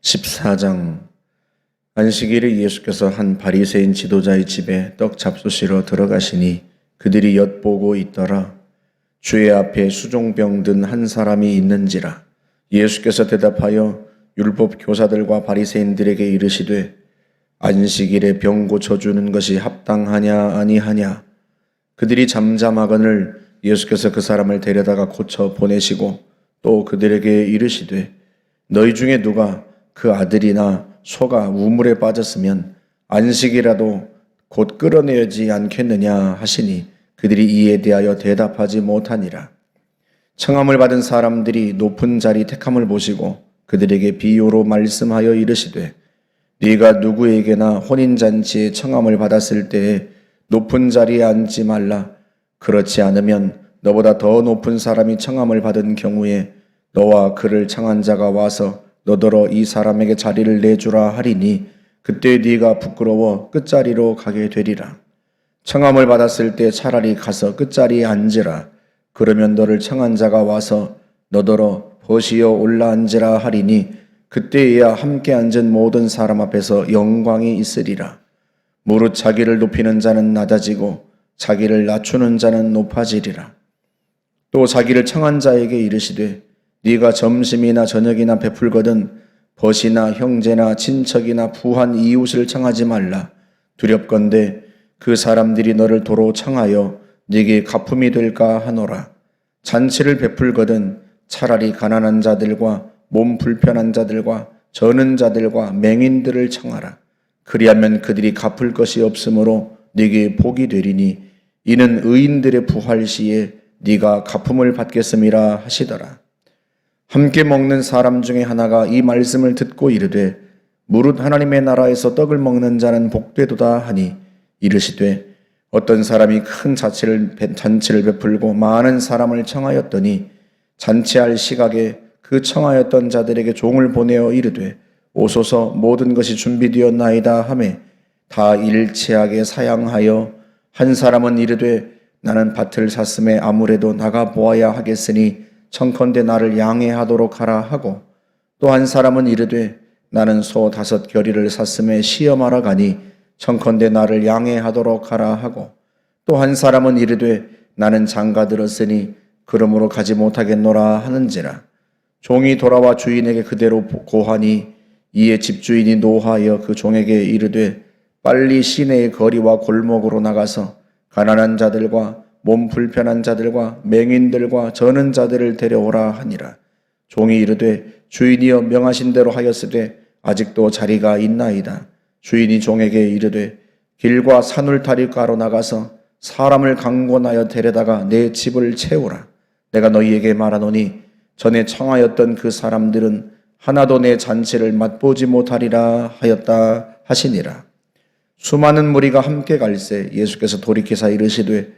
14장. 안식일에 예수께서 한 바리새인 지도자의 집에 떡 잡수시러 들어가시니 그들이 엿보고 있더라. 주의 앞에 수종병 든 한 사람이 있는지라. 예수께서 대답하여 율법 교사들과 바리새인들에게 이르시되 안식일에 병 고쳐주는 것이 합당하냐 아니하냐. 그들이 잠잠하거늘 예수께서 그 사람을 데려다가 고쳐 보내시고 또 그들에게 이르시되 너희 중에 누가 그 아들이나 소가 우물에 빠졌으면 안식이라도 곧 끌어내지 않겠느냐 하시니 그들이 이에 대하여 대답하지 못하니라. 청함을 받은 사람들이 높은 자리 택함을 보시고 그들에게 비유로 말씀하여 이르시되 네가 누구에게나 혼인잔치에 청함을 받았을 때에 높은 자리에 앉지 말라. 그렇지 않으면 너보다 더 높은 사람이 청함을 받은 경우에 너와 그를 청한 자가 와서 너더러 이 사람에게 자리를 내주라 하리니 그때 네가 부끄러워 끝자리로 가게 되리라. 청함을 받았을 때 차라리 가서 끝자리에 앉으라. 그러면 너를 청한 자가 와서 너더러 보시어 올라앉으라 하리니 그때에야 함께 앉은 모든 사람 앞에서 영광이 있으리라. 무릇 자기를 높이는 자는 낮아지고 자기를 낮추는 자는 높아지리라. 또 자기를 청한 자에게 이르시되 네가 점심이나 저녁이나 베풀거든 벗이나 형제나 친척이나 부한 이웃을 청하지 말라. 두렵건대 그 사람들이 너를 도로 청하여 네게 가품이 될까 하노라. 잔치를 베풀거든 차라리 가난한 자들과 몸 불편한 자들과 저는 자들과 맹인들을 청하라. 그리하면 그들이 갚을 것이 없으므로 네게 복이 되리니 이는 의인들의 부활 시에 네가 가품을 받겠음이라 하시더라. 함께 먹는 사람 중에 하나가 이 말씀을 듣고 이르되 무릇 하나님의 나라에서 떡을 먹는 자는 복되도다 하니 이르시되 어떤 사람이 큰 잔치를 베풀고 많은 사람을 청하였더니 잔치할 시각에 그 청하였던 자들에게 종을 보내어 이르되 오소서 모든 것이 준비되었나이다 하매 다 일치하게 사양하여 한 사람은 이르되 나는 밭을 샀음에 아무래도 나가 보아야 하겠으니 청컨대 나를 양해하도록 하라 하고 또 한 사람은 이르되 나는 소 5 겨리를 샀음에 시험하러 가니 청컨대 나를 양해하도록 하라 하고 또 한 사람은 이르되 나는 장가 들었으니 그러므로 가지 못하겠노라 하는지라. 종이 돌아와 주인에게 그대로 고하니 이에 집주인이 노하여 그 종에게 이르되 빨리 시내의 거리와 골목으로 나가서 가난한 자들과 몸 불편한 자들과 맹인들과 저는 자들을 데려오라 하니라. 종이 이르되 주인이여 명하신 대로 하였으되 아직도 자리가 있나이다. 주인이 종에게 이르되 길과 산울타리가로 나가서 사람을 강권하여 데려다가 내 집을 채우라. 내가 너희에게 말하노니 전에 청하였던 그 사람들은 하나도 내 잔치를 맛보지 못하리라 하였다 하시니라. 수많은 무리가 함께 갈새 예수께서 돌이키사 이르시되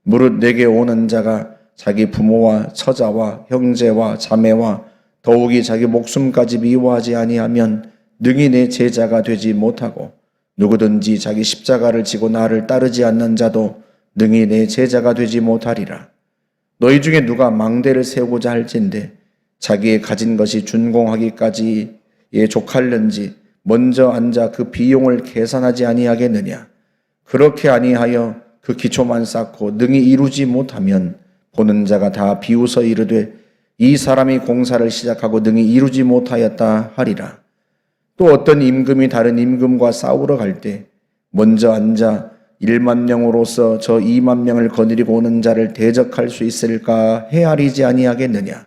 무릇 내게 오는 자가 자기 부모와 처자와 형제와 자매와 더욱이 자기 목숨까지 미워하지 아니하면 능히 내 제자가 되지 못하고 누구든지 자기 십자가를 지고 나를 따르지 않는 자도 능히 내 제자가 되지 못하리라. 너희 중에 누가 망대를 세우고자 할진대 자기의 가진 것이 준공하기까지에 족할는지 먼저 앉아 그 비용을 계산하지 아니하겠느냐. 그렇게 아니하여 그 기초만 쌓고 능히 이루지 못하면 보는 자가 다 비웃어 이르되 이 사람이 공사를 시작하고 능히 이루지 못하였다 하리라. 또 어떤 임금이 다른 임금과 싸우러 갈 때 먼저 앉아 1만 명으로서 저 2만 명을 거느리고 오는 자를 대적할 수 있을까 헤아리지 아니하겠느냐.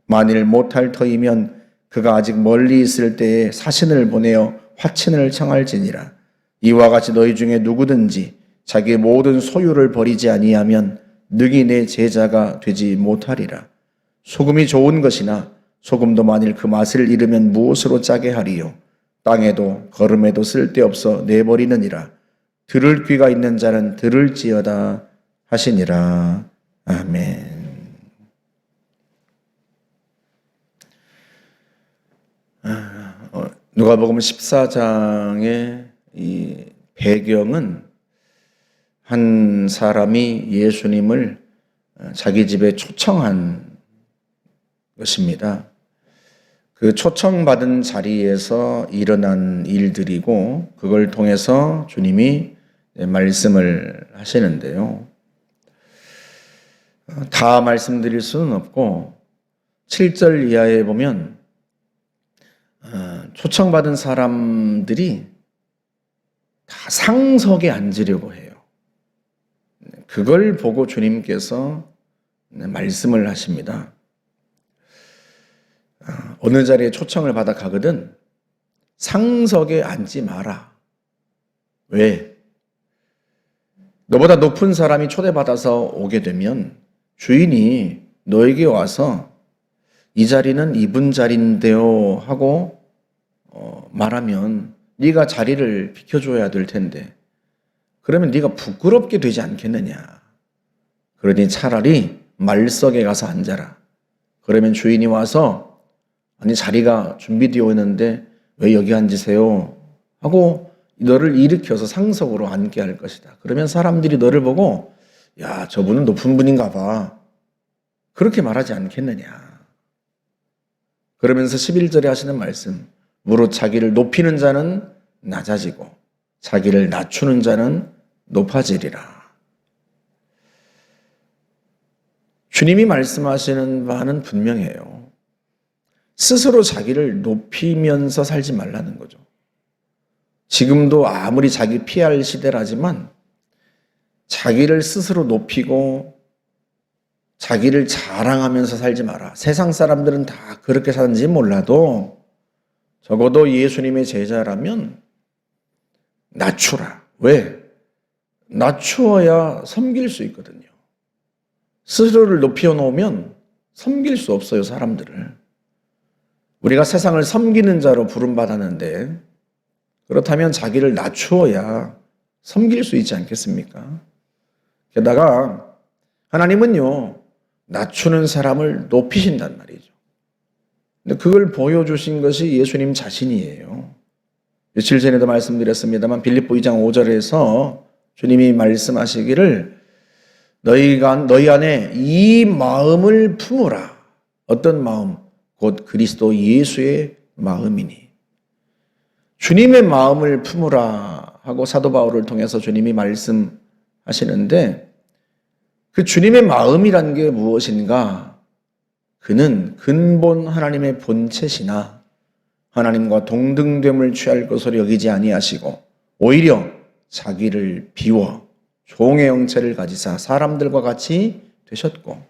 만일 못할 터이면 그가 아직 멀리 있을 때에 사신을 보내어 화친을 청할지니라. 이와 같이 너희 중에 누구든지 자기의 모든 소유를 버리지 아니하면 능히 내 제자가 되지 못하리라. 소금이 좋은 것이나 소금도 만일 그 맛을 잃으면 무엇으로 짜게 하리요. 땅에도 거름에도 쓸데없어 내버리느니라. 들을 귀가 있는 자는 들을지어다 하시니라. 아멘. 누가복음 14장의 이 배경은 한 사람이 예수님을 자기 집에 초청한 것입니다. 그 초청받은 자리에서 일어난 일들이고 그걸 통해서 주님이 말씀을 하시는데요. 다 말씀드릴 수는 없고 7절 이하에 보면 초청받은 사람들이 다 상석에 앉으려고 해요. 그걸 보고 주님께서 말씀을 하십니다. 어느 자리에 초청을 받아 가거든 상석에 앉지 마라. 왜? 너보다 높은 사람이 초대받아서 오게 되면 주인이 너에게 와서 이 자리는 이분 자리인데요 하고 말하면 네가 자리를 비켜줘야 될 텐데 그러면 네가 부끄럽게 되지 않겠느냐. 그러니 차라리 말석에 가서 앉아라. 그러면 주인이 와서 아니 자리가 준비되어 있는데 왜 여기 앉으세요 하고 너를 일으켜서 상석으로 앉게 할 것이다. 그러면 사람들이 너를 보고 야 저분은 높은 분인가 봐. 그렇게 말하지 않겠느냐. 그러면서 11절에 하시는 말씀 무릇 자기를 높이는 자는 낮아지고 자기를 낮추는 자는 높아지리라. 주님이 말씀하시는 바는 분명해요. 스스로 자기를 높이면서 살지 말라는 거죠. 지금도 아무리 자기 피할 시대라지만 자기를 스스로 높이고 자기를 자랑하면서 살지 마라. 세상 사람들은 다 그렇게 사는지 몰라도 적어도 예수님의 제자라면 낮추라. 왜? 낮추어야 섬길 수 있거든요. 스스로를 높여 놓으면 섬길 수 없어요, 사람들을. 우리가 세상을 섬기는 자로 부름받았는데 그렇다면 자기를 낮추어야 섬길 수 있지 않겠습니까? 게다가 하나님은요, 낮추는 사람을 높이신단 말이죠. 근데 그걸 보여주신 것이 예수님 자신이에요. 며칠 전에도 말씀드렸습니다만 빌립보 2장 5절에서 주님이 말씀하시기를 너희 안에 이 마음을 품으라. 어떤 마음? 곧 그리스도 예수의 마음이니. 주님의 마음을 품으라 하고 사도 바울을 통해서 주님이 말씀하시는데 그 주님의 마음이란 게 무엇인가? 그는 근본 하나님의 본체시나 하나님과 동등됨을 취할 것으로 여기지 아니하시고 오히려 자기를 비워 종의 형체를 가지사 사람들과 같이 되셨고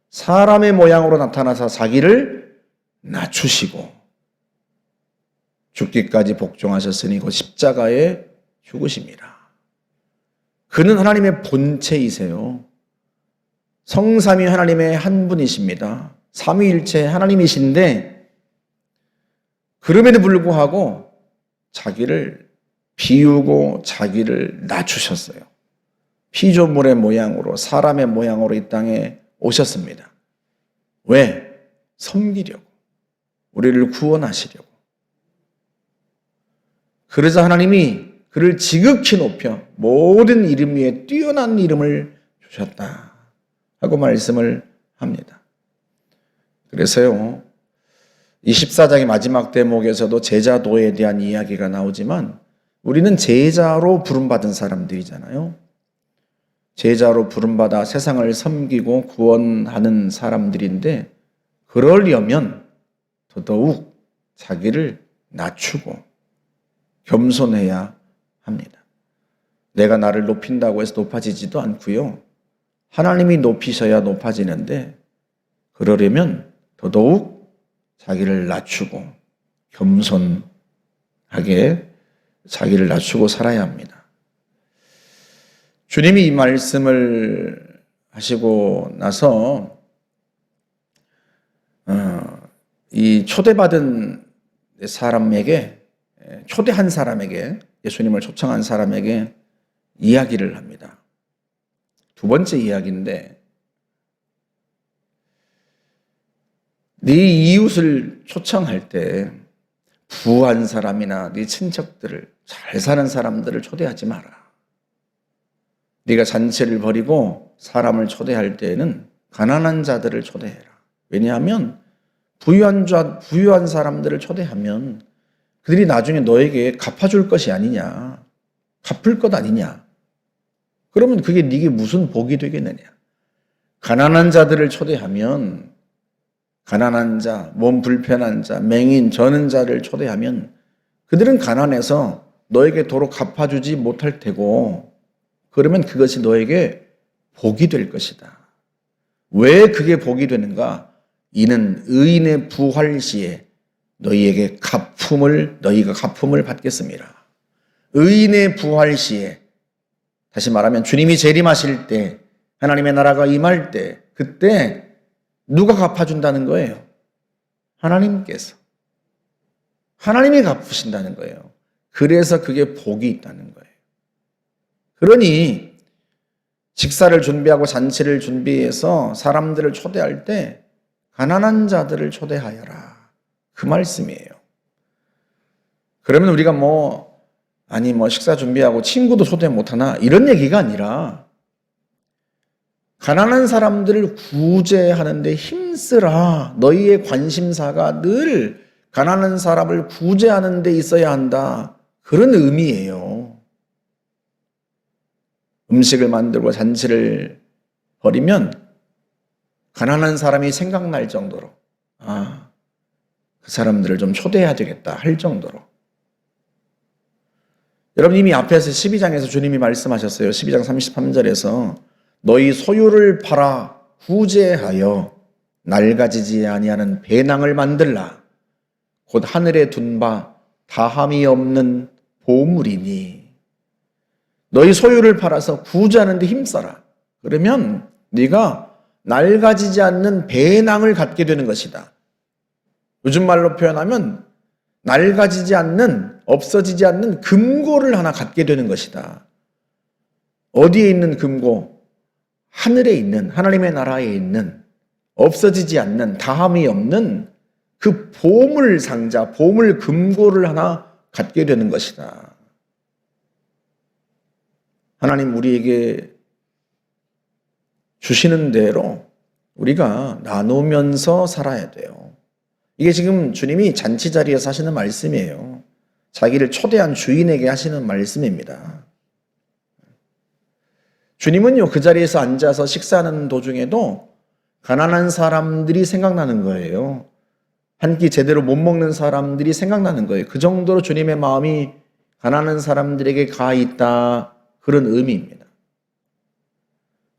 사람의 모양으로 나타나사 자기를 낮추시고 죽기까지 복종하셨으니 곧 십자가에 죽으심이라. 그는 하나님의 본체이세요. 성삼위 하나님의 한 분이십니다. 삼위일체 하나님이신데 그럼에도 불구하고 자기를 비우고 자기를 낮추셨어요. 피조물의 모양으로 사람의 모양으로 이 땅에 오셨습니다. 왜? 섬기려고. 우리를 구원하시려고. 그러자 하나님이 그를 지극히 높여 모든 이름 위에 뛰어난 이름을 주셨다 하고 말씀을 합니다. 그래서요 24장의 마지막 대목에서도 제자도에 대한 이야기가 나오지만 우리는 제자로 부름받은 사람들이잖아요. 제자로 부름받아 세상을 섬기고 구원하는 사람들인데 그러려면 더더욱 자기를 낮추고 겸손해야 합니다. 내가 나를 높인다고 해서 높아지지도 않고요. 하나님이 높이셔야 높아지는데 그러려면 더더욱 자기를 낮추고 겸손하게 자기를 낮추고 살아야 합니다. 주님이 이 말씀을 하시고 나서 이 초대받은 사람에게 초대한 사람에게 예수님을 초청한 사람에게 이야기를 합니다. 두 번째 이야기인데 네 이웃을 초청할 때 부한 사람이나 네 친척들을 잘 사는 사람들을 초대하지 마라. 네가 잔치를 벌이고 사람을 초대할 때에는 가난한 자들을 초대해라. 왜냐하면 부유한 사람들을 초대하면 그들이 나중에 너에게 갚아줄 것이 아니냐, 갚을 것 아니냐. 그러면 그게 네게 무슨 복이 되겠느냐. 가난한 자들을 초대하면, 가난한 자, 몸 불편한 자, 맹인, 저는 자를 초대하면 그들은 가난해서 너에게 도로 갚아주지 못할 테고, 그러면 그것이 너에게 복이 될 것이다. 왜 그게 복이 되는가? 이는 의인의 부활 시에 너희가 가품을 받겠습니다. 의인의 부활 시에, 다시 말하면 주님이 재림하실 때, 하나님의 나라가 임할 때, 그때 누가 갚아준다는 거예요? 하나님께서. 하나님이 갚으신다는 거예요. 그래서 그게 복이 있다는 거예요. 그러니 식사를 준비하고 잔치를 준비해서 사람들을 초대할 때 가난한 자들을 초대하여라. 그 말씀이에요. 그러면 우리가 식사 준비하고 친구도 초대 못하나? 이런 얘기가 아니라 가난한 사람들을 구제하는 데 힘쓰라. 너희의 관심사가 늘 가난한 사람을 구제하는 데 있어야 한다. 그런 의미예요. 음식을 만들고 잔치를 벌이면 가난한 사람이 생각날 정도로, 그 사람들을 좀 초대해야 되겠다 할 정도로. 여러분, 이미 앞에서 12장에서 주님이 말씀하셨어요. 12장 33절에서 너희 소유를 팔아 구제하여 낡아지지 아니하는 배낭을 만들라. 곧 하늘에 둔 바 다함이 없는 보물이니. 너희 소유를 팔아서 구제하는 데 힘써라. 그러면 네가 낡아지지 않는 배낭을 갖게 되는 것이다. 요즘 말로 표현하면 낡아지지 않는, 없어지지 않는 금고를 하나 갖게 되는 것이다. 어디에 있는 금고? 하늘에 있는, 하나님의 나라에 있는, 없어지지 않는, 다함이 없는 그 보물 상자, 보물 금고를 하나 갖게 되는 것이다. 하나님 우리에게 주시는 대로 우리가 나누면서 살아야 돼요. 이게 지금 주님이 잔치 자리에서 하시는 말씀이에요. 자기를 초대한 주인에게 하시는 말씀입니다. 주님은요, 그 자리에서 앉아서 식사하는 도중에도 가난한 사람들이 생각나는 거예요. 한 끼 제대로 못 먹는 사람들이 생각나는 거예요. 그 정도로 주님의 마음이 가난한 사람들에게 가 있다. 그런 의미입니다.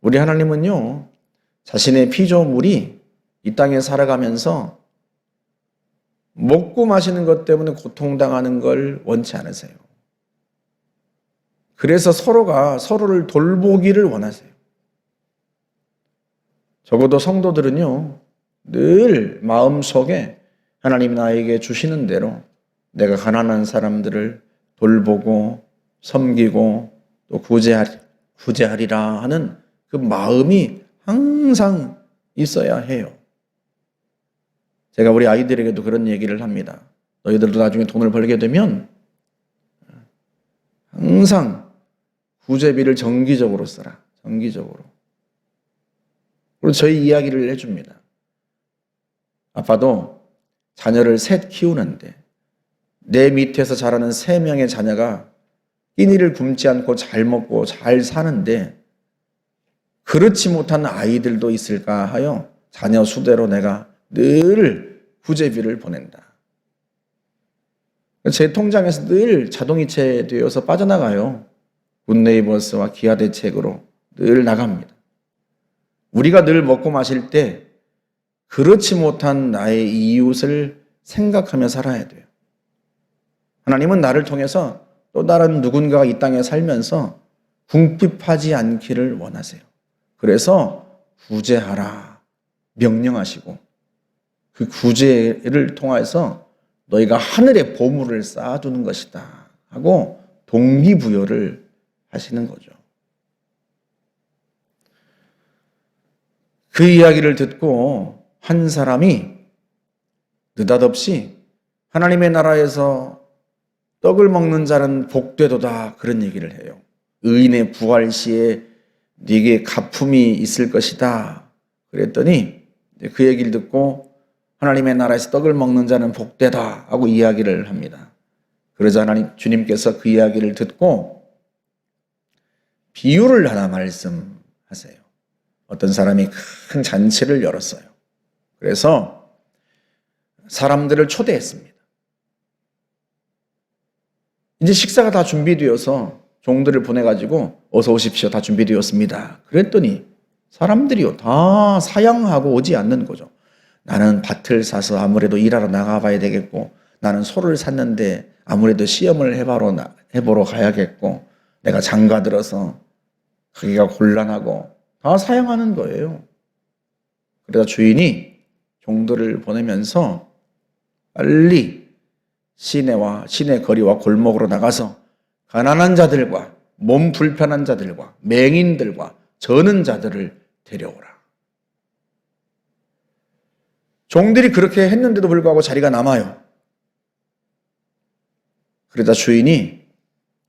우리 하나님은요, 자신의 피조물이 이 땅에 살아가면서 먹고 마시는 것 때문에 고통당하는 걸 원치 않으세요. 그래서 서로가 서로를 돌보기를 원하세요. 적어도 성도들은요, 늘 마음속에 하나님 나에게 주시는 대로 내가 가난한 사람들을 돌보고 섬기고 또 구제하리라 하는 그 마음이 항상 있어야 해요. 제가 우리 아이들에게도 그런 얘기를 합니다. 너희들도 나중에 돈을 벌게 되면 항상 구제비를 정기적으로 써라. 정기적으로. 그리고 저희 이야기를 해줍니다. 아빠도 자녀를 셋 키우는데 내 밑에서 자라는 3명의 자녀가 끼니를 굶지 않고 잘 먹고 잘 사는데 그렇지 못한 아이들도 있을까 하여 자녀 수대로 내가 늘 구제비를 보낸다. 제 통장에서 늘 자동이체 되어서 빠져나가요. 굿네이버스와 기아 대책으로 늘 나갑니다. 우리가 늘 먹고 마실 때 그렇지 못한 나의 이웃을 생각하며 살아야 돼요. 하나님은 나를 통해서 또 다른 누군가가 이 땅에 살면서 궁핍하지 않기를 원하세요. 그래서 구제하라 명령하시고 그 구제를 통해서 너희가 하늘에 보물을 쌓아두는 것이다 하고 동기부여를 하시는 거죠. 그 이야기를 듣고 한 사람이 느닷없이 하나님의 나라에서 떡을 먹는 자는 복되도다 그런 얘기를 해요. 의인의 부활 시에 네게 가품이 있을 것이다. 그랬더니 그 얘기를 듣고 하나님의 나라에서 떡을 먹는 자는 복되다 하고 이야기를 합니다. 그러자 주님께서 그 이야기를 듣고 비유를 하나 말씀하세요. 어떤 사람이 큰 잔치를 열었어요. 그래서 사람들을 초대했습니다. 이제 식사가 다 준비되어서 종들을 보내가지고 어서 오십시오. 다 준비되었습니다. 그랬더니 사람들이요 다 사양하고 오지 않는 거죠. 나는 밭을 사서 아무래도 일하러 나가봐야 되겠고, 나는 소를 샀는데 아무래도 시험을 해보러 가야겠고, 내가 장가 들어서 가기가 곤란하고, 다 사양하는 거예요. 그러다 주인이 종들을 보내면서 빨리 시내 거리와 골목으로 나가서 가난한 자들과 몸 불편한 자들과 맹인들과 저는 자들을 데려오라. 종들이 그렇게 했는데도 불구하고 자리가 남아요. 그러다 주인이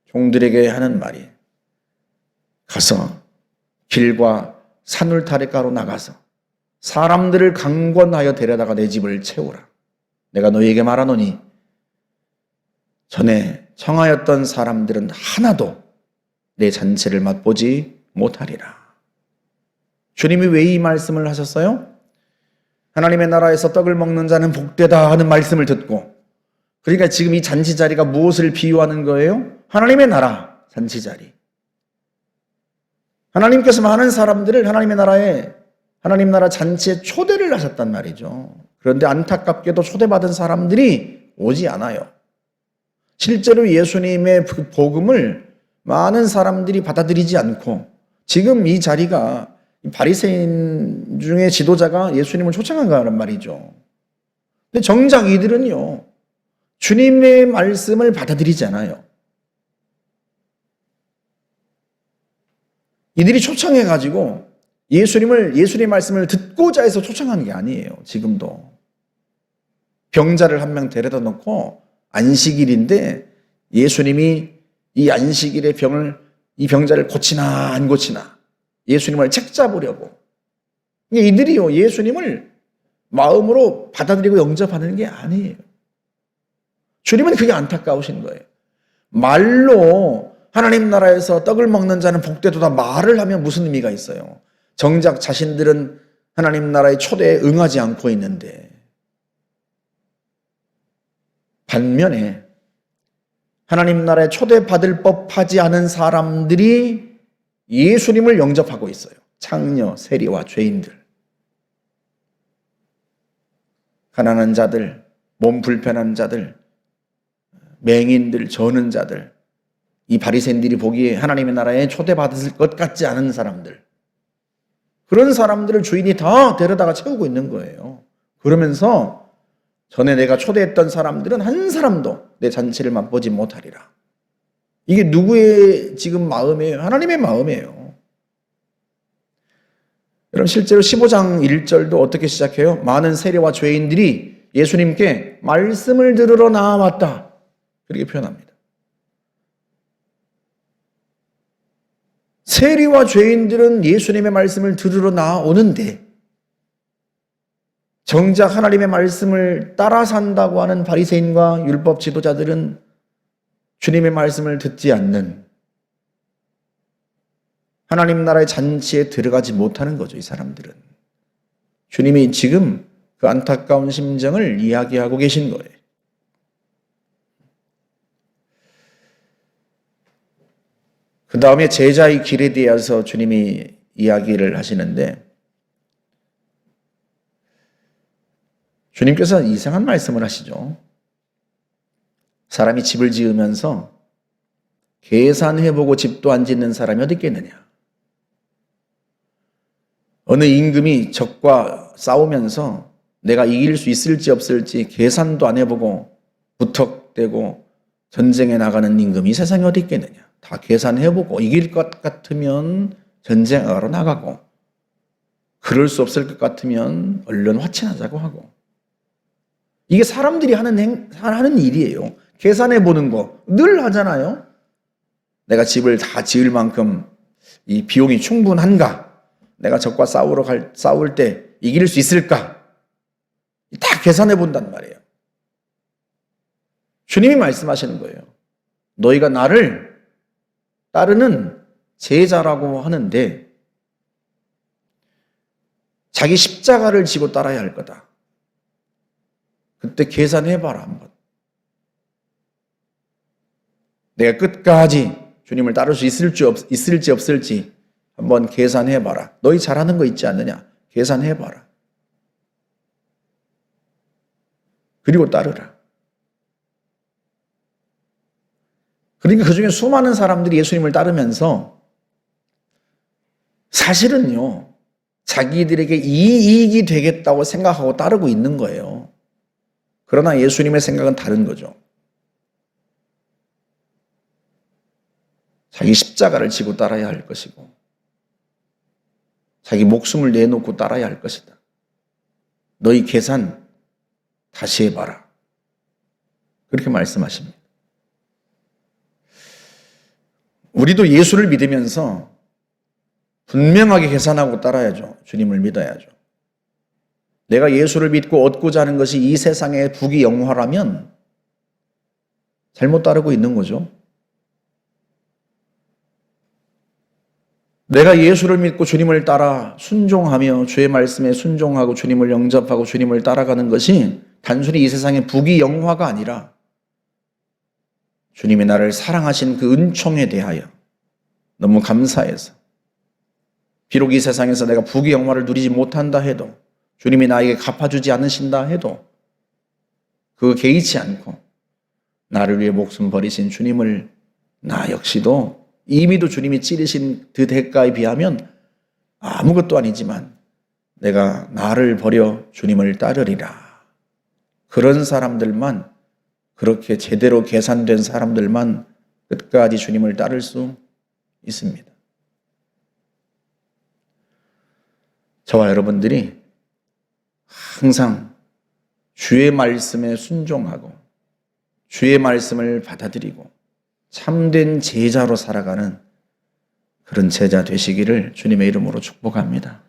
종들에게 하는 말이, 가서 길과 산울타리가로 나가서 사람들을 강권하여 데려다가 내 집을 채우라. 내가 너희에게 말하노니 전에 청하였던 사람들은 하나도 내 잔치를 맛보지 못하리라. 주님이 왜 이 말씀을 하셨어요? 하나님의 나라에서 떡을 먹는 자는 복되다 하는 말씀을 듣고, 그러니까 지금 이 잔치 자리가 무엇을 비유하는 거예요? 하나님의 나라 잔치 자리. 하나님께서 많은 사람들을 하나님 나라 잔치에 초대를 하셨단 말이죠. 그런데 안타깝게도 초대받은 사람들이 오지 않아요. 실제로 예수님의 그 복음을 많은 사람들이 받아들이지 않고, 지금 이 자리가 바리새인 중에 지도자가 예수님을 초청한 거란 말이죠. 근데 정작 이들은요, 주님의 말씀을 받아들이지 않아요. 이들이 초청해가지고 예수님의 말씀을 듣고자 해서 초청한 게 아니에요. 지금도 병자를 한 명 데려다 놓고 안식일인데 예수님이 이 안식일의 이 병자를 고치나 안 고치나 예수님을 책잡으려고, 이들이요 예수님을 마음으로 받아들이고 영접하는 게 아니에요. 주님은 그게 안타까우신 거예요. 말로 하나님 나라에서 떡을 먹는 자는 복되도다 말을 하면 무슨 의미가 있어요? 정작 자신들은 하나님 나라의 초대에 응하지 않고 있는데, 반면에 하나님 나라에 초대받을 법하지 않은 사람들이 예수님을 영접하고 있어요. 창녀, 세리와 죄인들, 가난한 자들, 몸 불편한 자들, 맹인들, 저는 자들, 이 바리새인들이 보기에 하나님의 나라에 초대받을 것 같지 않은 사람들, 그런 사람들을 주인이 다 데려다가 채우고 있는 거예요. 그러면서 전에 내가 초대했던 사람들은 한 사람도 내 잔치를 맛보지 못하리라. 이게 누구의 지금 마음이에요? 하나님의 마음이에요. 여러분, 실제로 15장 1절도 어떻게 시작해요? 많은 세리와 죄인들이 예수님께 말씀을 들으러 나왔다, 그렇게 표현합니다. 세리와 죄인들은 예수님의 말씀을 들으러 나오는데, 정작 하나님의 말씀을 따라 산다고 하는 바리새인과 율법 지도자들은 주님의 말씀을 듣지 않는, 하나님 나라의 잔치에 들어가지 못하는 거죠. 이 사람들은. 주님이 지금 그 안타까운 심정을 이야기하고 계신 거예요. 그 다음에 제자의 길에 대해서 주님이 이야기를 하시는데, 주님께서 이상한 말씀을 하시죠. 사람이 집을 지으면서 계산해보고 집도 안 짓는 사람이 어디 있겠느냐. 어느 임금이 적과 싸우면서 내가 이길 수 있을지 없을지 계산도 안 해보고 무턱대고 전쟁에 나가는 임금이 세상에 어디 있겠느냐. 다 계산해보고 이길 것 같으면 전쟁하러 나가고, 그럴 수 없을 것 같으면 얼른 화친하자고 하고, 이게 사람들이 하는 일이에요. 계산해보는 거 늘 하잖아요. 내가 집을 다 지을 만큼 이 비용이 충분한가? 내가 적과 싸울 때 이길 수 있을까? 다 계산해 본단 말이에요. 주님이 말씀하시는 거예요. 너희가 나를 따르는 제자라고 하는데 자기 십자가를 지고 따라야 할 거다. 그때 계산해봐라 한번. 내가 끝까지 주님을 따를 수 있을지 없을지 한번 계산해봐라. 너희 잘하는 거 있지 않느냐? 계산해봐라. 그리고 따르라. 그러니까 그중에 수많은 사람들이 예수님을 따르면서 사실은요, 자기들에게 이익이 되겠다고 생각하고 따르고 있는 거예요. 그러나 예수님의 생각은 다른 거죠. 자기 십자가를 지고 따라야 할 것이고 자기 목숨을 내놓고 따라야 할 것이다. 너희 계산 다시 해봐라. 그렇게 말씀하십니다. 우리도 예수를 믿으면서 분명하게 계산하고 따라야죠. 주님을 믿어야죠. 내가 예수를 믿고 얻고자 하는 것이 이 세상의 부귀 영화라면 잘못 따르고 있는 거죠. 내가 예수를 믿고 주님을 따라 순종하며 주의 말씀에 순종하고 주님을 영접하고 주님을 따라가는 것이 단순히 이 세상의 부귀 영화가 아니라 주님이 나를 사랑하신 그 은총에 대하여 너무 감사해서 비록 이 세상에서 내가 부귀 영화를 누리지 못한다 해도 주님이 나에게 갚아주지 않으신다 해도 그거 개의치 않고 나를 위해 목숨 버리신 주님을 나 역시도 이미도 주님이 치르신 그 대가에 비하면 아무것도 아니지만 내가 나를 버려 주님을 따르리라. 그런 사람들만, 그렇게 제대로 계산된 사람들만 끝까지 주님을 따를 수 있습니다. 저와 여러분들이 항상 주의 말씀에 순종하고 주의 말씀을 받아들이고 참된 제자로 살아가는 그런 제자 되시기를 주님의 이름으로 축복합니다.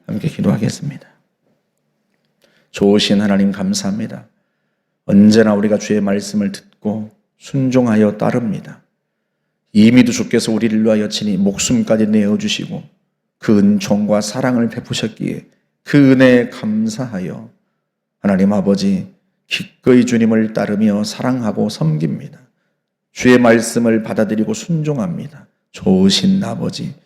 함께 기도하겠습니다. 좋으신 하나님 감사합니다. 언제나 우리가 주의 말씀을 듣고 순종하여 따릅니다. 이미도 주께서 우리를 위하여 친히 목숨까지 내어주시고 그 은총과 사랑을 베푸셨기에 그 은혜에 감사하여 하나님 아버지 기꺼이 주님을 따르며 사랑하고 섬깁니다. 주의 말씀을 받아들이고 순종합니다. 좋으신 아버지,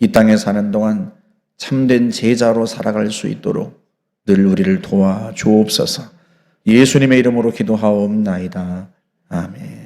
이 땅에 사는 동안 참된 제자로 살아갈 수 있도록 늘 우리를 도와 주옵소서. 예수님의 이름으로 기도하옵나이다. 아멘.